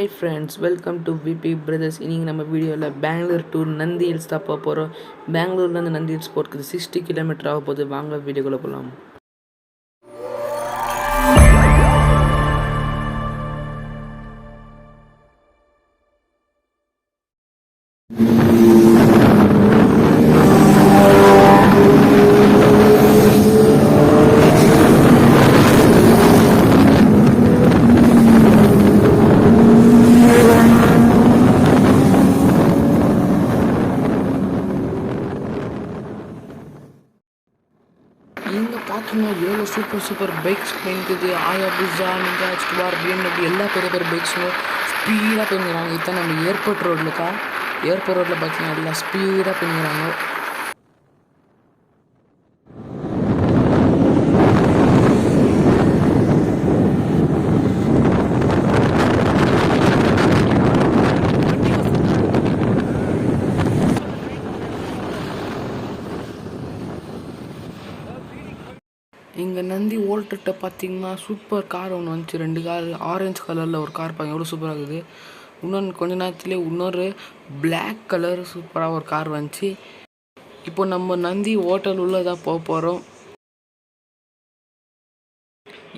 Hi friends, welcome to VP Brothers. இன்னைக்கு நம்ம வீடியோவில் பெங்களூர் டு நந்தி ஹில்ஸ் தான் போக போகிறோம். பெங்களூர்லேருந்து நந்தி ஹில்ஸ் போகிறதுக்கு 60 கிலோமீட்டர் ஆக போகுது. வாங்க வீடியோக்குள்ளே போகலாம். இங்கே பார்த்தீங்கன்னா எவ்வளோ சூப்பர் பைக்ஸ் இருக்குது. ஆயாபுசா, நிஞ்சாஜ், குபார், BMW எல்லா பெரிய பைக்ஸும் ஸ்பீடாக போயிருக்கிறாங்க. இப்போ நம்ம ஏர்போர்ட் ரோட்லக்கா ஏர்போர்ட் ரோட்டில் பார்த்தீங்கன்னா எல்லாம் ஸ்பீடாக போயிருக்கிறாங்க. இங்கே நந்தி ஓல்ட்டுகிட்ட பார்த்தீங்கன்னா சூப்பர் கார் ஒன்று வந்துச்சு. 2 கார் ஆரஞ்சு கலரில் ஒரு கார் பாருங்க எவ்வளோ சூப்பராக இருக்குது. இன்னொன்று கொஞ்ச நேரத்துலேயே இன்னொரு பிளாக் கலர் சூப்பராக ஒரு கார் வந்துச்சு. இப்போ நம்ம நந்தி ஹோட்டல் உள்ளே தான் போக போகிறோம்.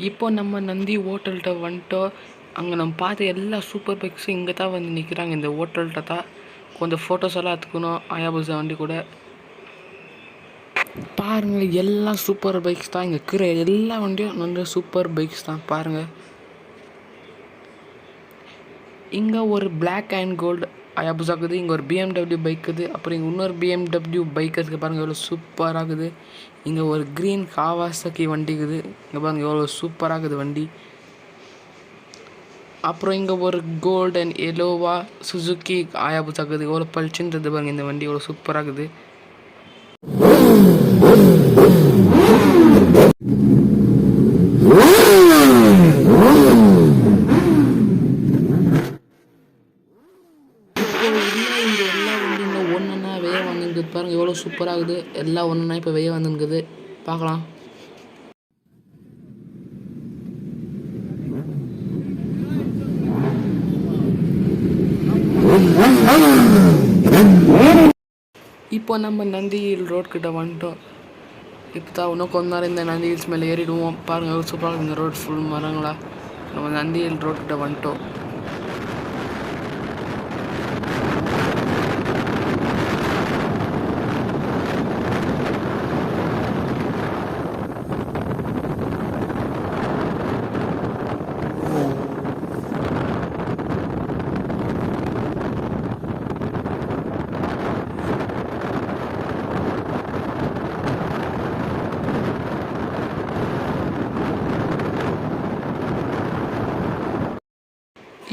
இப்போ நம்ம நந்தி ஹோட்டல்கிட்ட வந்துட்டோம். அங்கே நம்ம பார்த்த எல்லா சூப்பர் பைக்ஸும் இங்கே தான் வந்து நிற்கிறாங்க. இந்த ஹோட்டல்கிட்ட தான் கொஞ்சம் ஃபோட்டோஸ் எல்லாம் எடுத்துக்கணும். ஆயாபுசா வண்டி கூட பாருங்கள், எல்லாம் சூப்பர் பைக்ஸ் தான். இங்கே இருக்கிற எல்லா வண்டியும் நல்ல சூப்பர் பைக்ஸ் தான். பாருங்கள், இங்கே ஒரு பிளாக் அண்ட் கோல்டு ஆயாபுசா இருக்குது. இங்கே ஒரு BMW பைக் இருக்குது. அப்புறம் இங்கே இன்னொரு BMW பைக் இருக்குது. பாருங்கள் எவ்வளோ சூப்பராக இருக்குது. இங்கே ஒரு க்ரீன் காவாசகி வண்டி இருக்குது. இங்கே பாருங்கள் எவ்வளோ சூப்பராக இருக்குது வண்டி. அப்புறம் இங்கே ஒரு கோல்டு அண்ட் எல்லோவா சுசுக்கி ஆயாபுசா இருக்குது. எவ்வளோ பளிச்சுன்றது பாருங்கள். இந்த வண்டி எவ்வளோ சூப்பராக இருக்குது. ஒன்றுனா வெய்ய வந்துருக்குது பாருங்கள் எவ்வளோ சூப்பராகுது. எல்லாம் ஒன்றுனா இப்போ வெய்ய வந்துருக்குது. பார்க்கலாம். இப்போ நம்ம நந்தி ஹில் ரோட்கிட்ட வந்துட்டோம். இப்போ தான் இன்னும் கொஞ்ச நேரம் இந்த நந்தி ஹில்ஸ் மேலே ஏறிடுவோம். பாருங்கள் எவ்வளோ சூப்பராக இந்த ரோட் ஃபுல் மரங்களா. நம்ம நந்தி ஹில் ரோட்கிட்ட வந்துட்டோம்.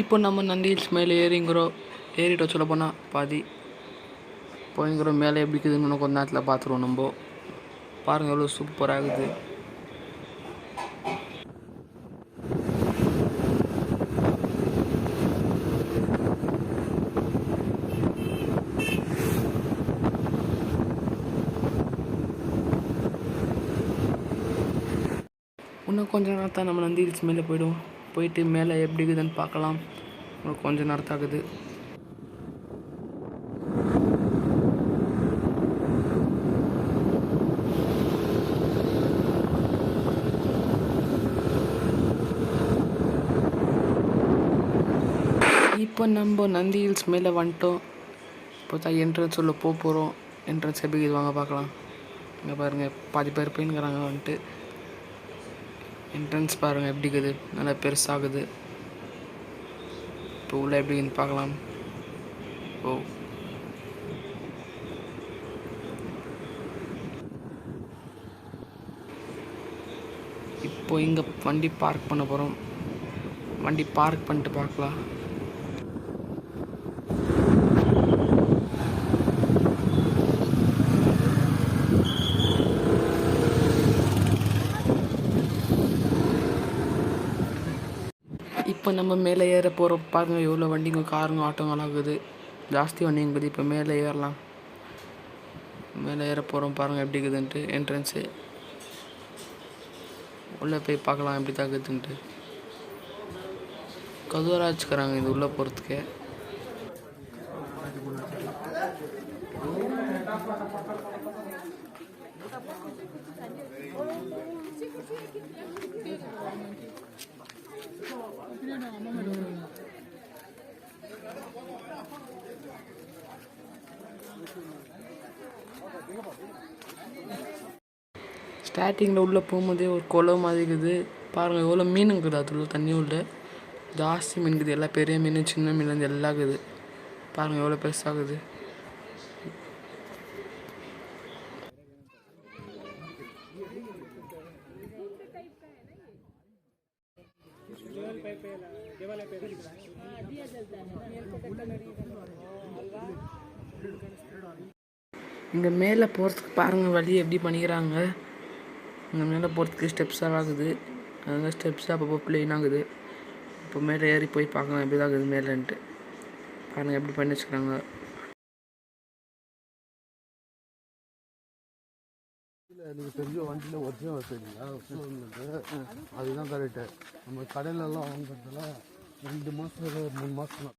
இப்போ நம்ம நந்தி ஹில்ஸ் மேலே ஏறிட்டோம். சொல்ல போனால் பாதி போய்ங்கிறோம். மேலே எப்படி இருக்குதுன்னு இன்னும் கொஞ்ச நேரத்தில் பார்த்துருவோம். நம்ம பாருங்கள் எவ்வளோ சூப்பராக இருக்குது. இன்னும் கொஞ்ச நேரம் தான் நம்ம நந்தி ஹில்ஸ் மேலே போயிட்டு மேலே எப்படி இருக்குதுன்னு பார்க்கலாம். கொஞ்சம் நேரம் ஆகுது. இப்போ நம்ம நந்தி ஹில்ஸ் மேலே வந்துட்டோம். இப்போ தான் என்ட்ரன்ஸ் உள்ள போகிறோம். என்ட்ரன்ஸ் எப்படி இது வாங்க பார்க்கலாம். இங்கே பாருங்கள் பாதி பேர் போயின்னுக்கிறாங்க வந்துட்டு. என்ட்ரன்ஸ் பாருங்கள் எப்படி இருக்குது. நல்லா பெருசாகுது. இப்போ உள்ள எப்படின்னு பார்க்கலாம். இப்போ இங்கே வண்டி பார்க் பண்ண போகிறோம். வண்டி பார்க் பண்ணிட்டு பார்க்கலாம். இப்போ நம்ம மேலே ஏற போகிறோம். பாருங்கள் எவ்வளோ வண்டிங்க, காருங்க, ஆட்டோங்கலாம் இருக்குது. ஜாஸ்தி வண்டிங்குது. இப்போ மேலே ஏறலாம். மேலே ஏற போகிறோம். பாருங்கள் எப்படி இருக்குதுன்ட்டு. என்ட்ரன்ஸு உள்ளே போய் பார்க்கலாம் எப்படி தாக்குதுன்ட்டு. கதுவராக வச்சுக்கிறாங்க இது உள்ளே போகிறதுக்கு. ஸ்டார்டிங்கில் உள்ளே போகும்போதே ஒரு குளம் மாதிரி இருக்குது பாருங்கள். எவ்வளோ மீன் இருக்குது அதுள்ள தண்ணி உள்ள ஜாஸ்தி மீன் இருக்குது. எல்லா பெரிய மீன் சின்ன மீன் எல்லாம் இருக்குது பாருங்கள் எவ்வளோ பெருசாகுது. இங்கே மேலே போகிறதுக்கு பாருங்கள் வழி எப்படி பண்ணிக்கிறாங்க. இங்கே மேலே போகிறதுக்கு ஸ்டெப்ஸாக ஆகுது. அங்கே ஸ்டெப்ஸாக அப்பப்போ பிளெயின் ஆகுது. இப்போ மேலே ஏறி போய் பார்க்கலாம் எப்படி தான் ஆகுது மேலேன்ட்டு. பாருங்கள் எப்படி பண்ணி வச்சுக்கிறாங்க. எனக்கு தெரிஞ்ச வண்டியில் ஒரிஜினல் வச்சுருக்கீங்களா அதுதான் கரெக்டு. நம்ம கடையிலலாம் வாங்குறதுல 2 மாதம் 3 மாதம்.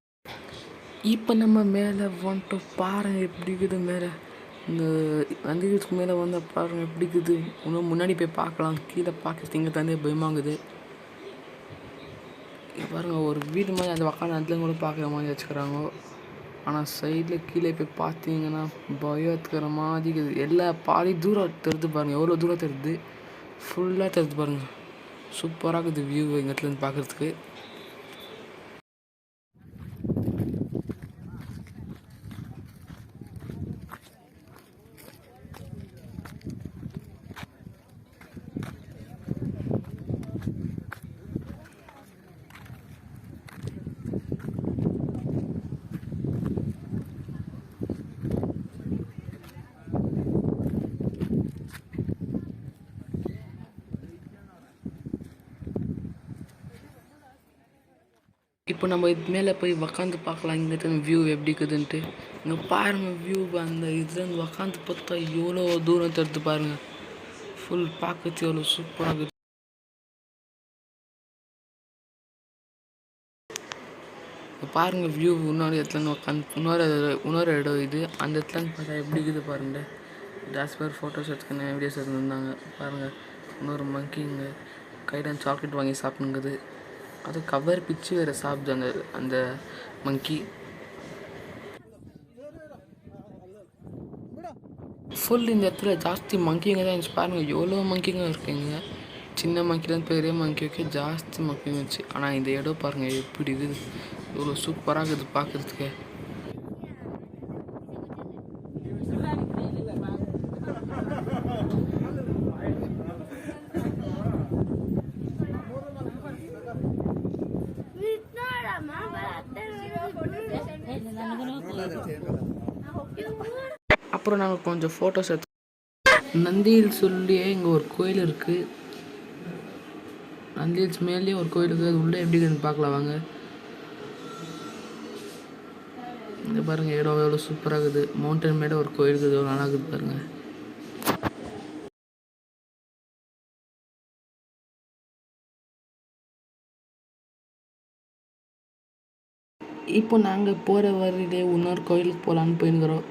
இப்போ நம்ம மேலே வந்துட்டோம் பாருங்கள் எப்படி இருக்குது மேலே. இந்த நந்திகிரிக்கு மேலே வந்து பாருங்கள் எப்படி இருக்குது. இன்னும் முன்னாடி போய் பார்க்கலாம். கீழே பார்க்க திங்க தந்தே பயமாகுது. பாருங்கள் ஒரு வீடு மாதிரி அந்த உக்காந்து அதில் கூட பார்க்குற மாதிரி வச்சுக்கிறாங்க. ஆனால் சைடில் கீழே போய் பார்த்தீங்கன்னா பயத்துக்கிற மாதிரி இருக்குது. எல்லா பாதி தூரம் தெரியுது பாருங்கள். எவ்வளோ தூரம் தெரியுது. ஃபுல்லாக தெரியுது பாருங்கள். சூப்பராக இருக்குது வியூ எங்கத்துலேருந்து பார்க்குறதுக்கு. இப்போ நம்ம இது மேலே போய் உக்காந்து பார்க்கலாம். இங்கிட்ட வியூ எப்படி இருக்குதுன்ட்டு. இங்கே பாருங்கள் வியூ அந்த இதுலேருந்து உக்காந்து பார்த்தா எவ்வளோ தூரம் தெரியுது பாருங்கள். ஃபுல் பார்க்கறது எவ்வளோ சூப்பராக இருக்குது. பாருங்கள் வியூ இன்னொரு இடத்துலேருந்து உட்காந்து இன்னொரு இடம் இது. அந்த இடத்துலேருந்து பார்த்தா எப்படி இருக்குது பாருங்கள். ஜாஸ்தி பேர் ஃபோட்டோஸ் எடுத்துக்கணும் வீடியோஸ் எடுத்துருந்தாங்க பாருங்கள். இன்னொரு மங்கிங்க கையில் சாக்லேட் வாங்கி சாப்பிடுங்குது. அது கவர் பிச்சு வேறு சாப்பிடுது அந்த மங்கி. ஃபுல் இந்த இடத்துல ஜாஸ்தி மங்கிங்க தான் இருந்துச்சு பாருங்கள். எவ்வளோ மங்கிங்க இருக்குங்க. சின்ன மங்கிலேருந்து பெரிய மங்கி வைக்க ஜாஸ்தி மங்கிங்க இருந்துச்சு. ஆனால் இந்த இடம் பாருங்கள் எப்படி இருக்குது. எவ்வளோ சூப்பராக இருக்குது பார்க்குறதுக்கு. அப்புறம் நாங்கள் கொஞ்சம் ஃபோட்டோஸ் எடுத்து நந்தி ஹில்ஸ் சொல்லியே இங்கே ஒரு கோயில் இருக்குது. நந்தி ஹில்ஸ் மேலேயே ஒரு கோயில் இருக்குது. அது உள்ளே எப்படி இருக்குன்னு பார்க்கலாம் வாங்க. இங்கே பாருங்கள் இடம் எவ்வளோ சூப்பராக இருக்குது. மவுண்டன் மேலே ஒரு கோயில் இருக்குது. எவ்வளோ நல்லா இருக்குது பாருங்கள். இப்போ நாங்கள் போகிற வழியிலே இன்னொரு கோயிலுக்கு போகலான்னு போயிருக்கிறோம்.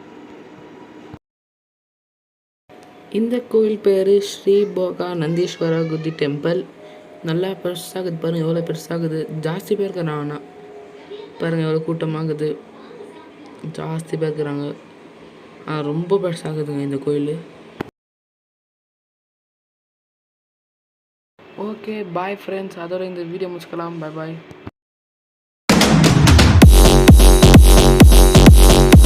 இந்த கோயில் பேர் ஸ்ரீ போகா நந்தீஸ்வர குதி டெம்பிள். நல்லா பெருசாகுது பாருங்கள். எவ்வளோ பெருசாகுது. ஜாஸ்தி பேர் இருக்கிறாங்க. ஆனால் பாருங்கள் எவ்வளோ கூட்டமாகுது. ஜாஸ்தி பேர் இருக்கிறாங்க. ரொம்ப பெருசாகுதுங்க இந்த கோயில். Okay bye friends. அதோட இந்த வீடியோ முடிச்சுக்கலாம். பாய் பாய்.